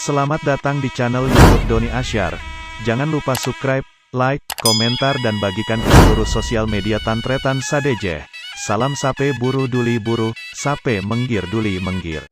Selamat datang di channel YouTube Doni Asyar. Jangan lupa subscribe, like, komentar dan bagikan ke seluruh sosial media Tantretan Sadeje. Salam sape buru duli buru, sape menggir duli menggir.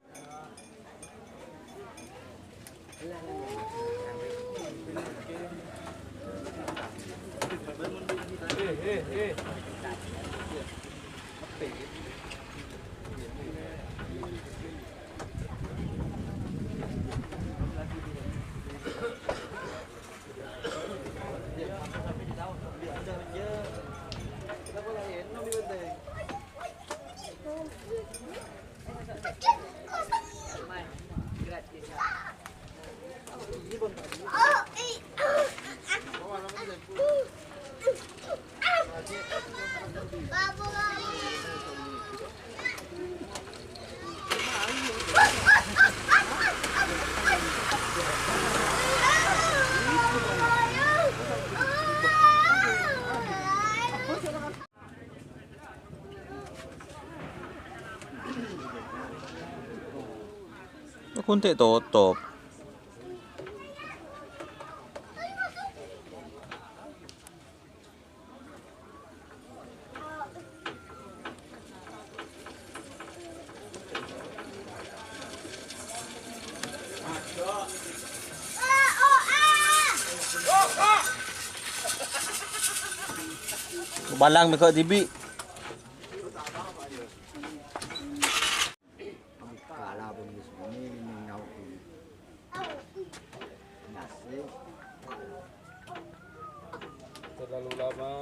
Kunti tutup. Balang mereka tibi. Terlalu lama.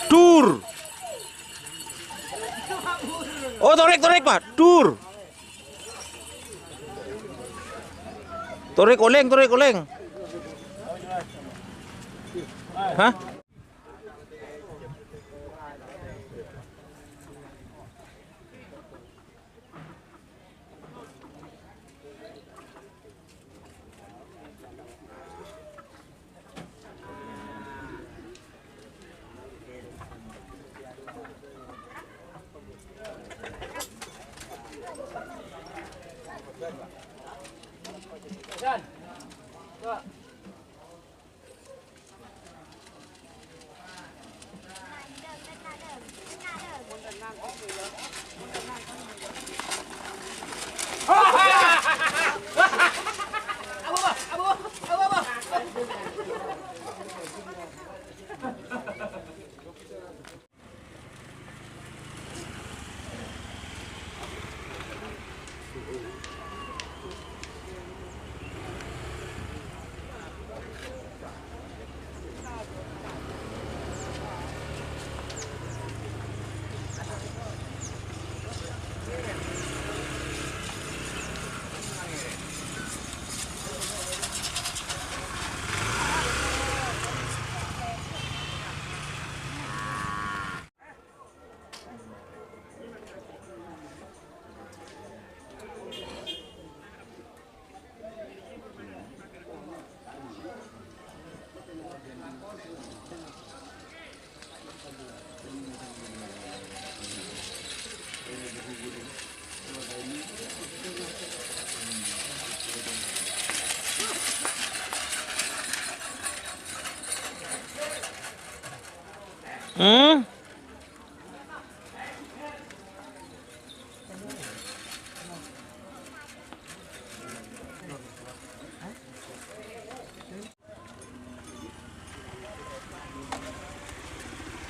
Dur. Oh, torek Pak. Dur. Torek oleng. Hah?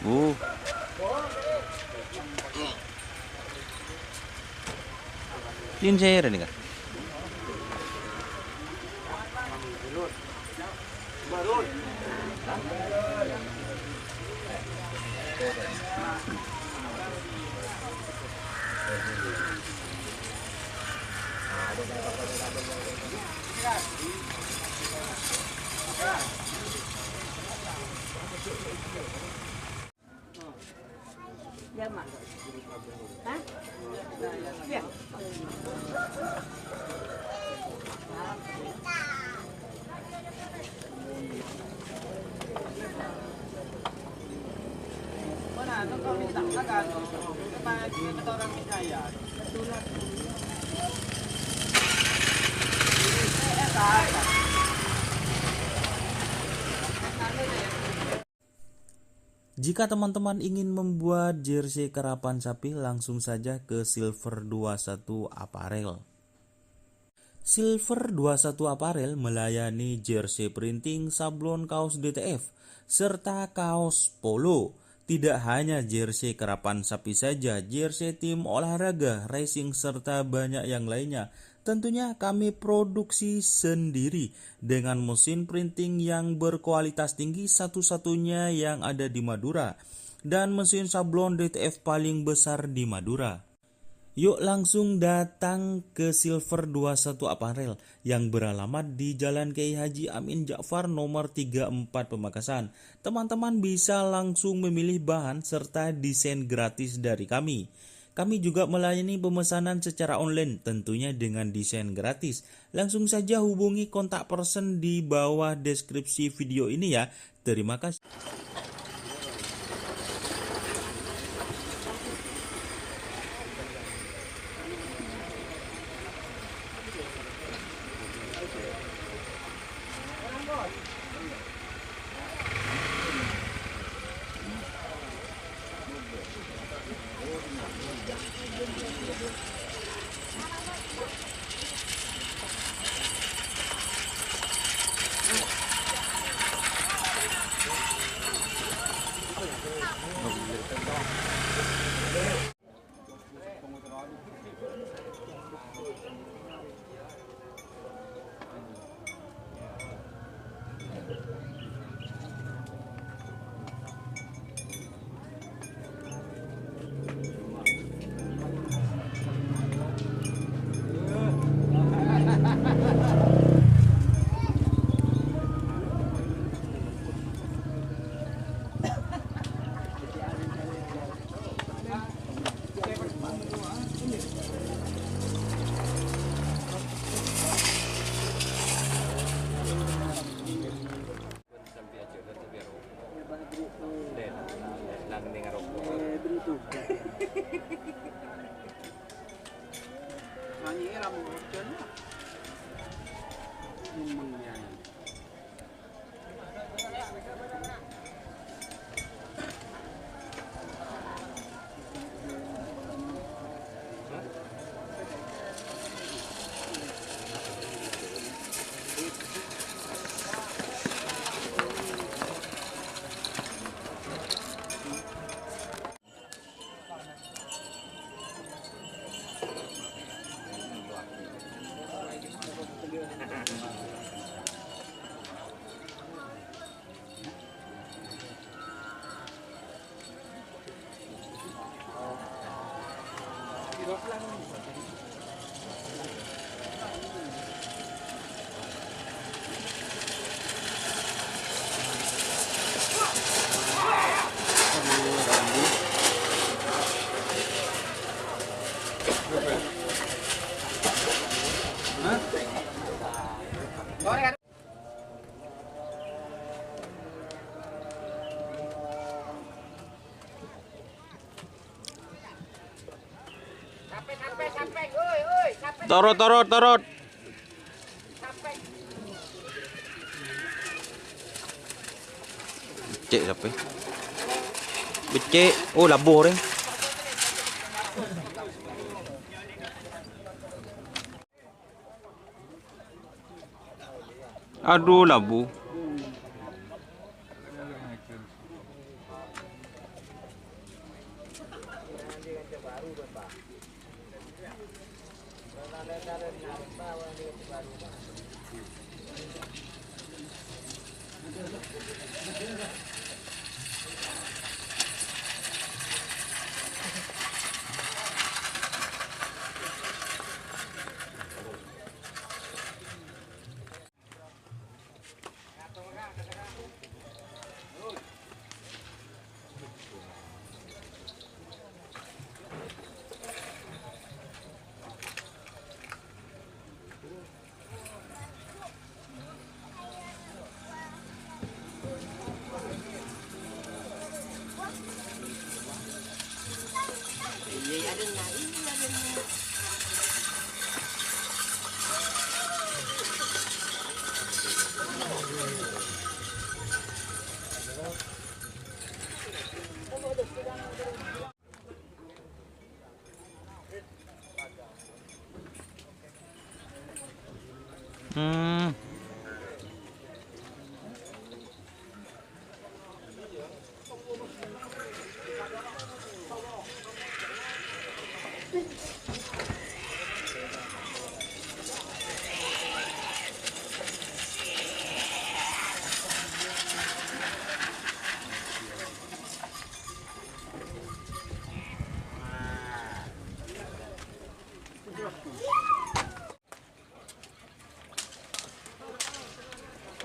Oh. Yun saya rin ka. Jika teman-teman ingin membuat jersey karapan sapi, langsung saja ke Silver 21 Apparel. Silver 21 Apparel melayani jersey printing, sablon, kaos DTF, serta kaos polo. Tidak hanya jersey karapan sapi saja, jersey tim olahraga, racing, serta banyak yang lainnya. Tentunya kami produksi sendiri dengan mesin printing yang berkualitas tinggi, satu-satunya yang ada di Madura, dan mesin sablon DTF paling besar di Madura. Yuk langsung datang ke Silver 21 Apparel yang beralamat di Jalan Kiai Haji Amin Ja'far nomor 34 Pamekasan. Teman-teman bisa langsung memilih bahan serta desain gratis dari kami. Kami juga melayani pemesanan secara online, tentunya dengan desain gratis. Langsung saja hubungi kontak person di bawah deskripsi video ini ya. Terima kasih. Torot, torot, torot. Becek siapa? Becek. Oh, labur eh. Aduh, labu.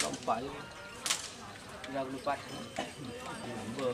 Lompat. Jangan lupa. Ber.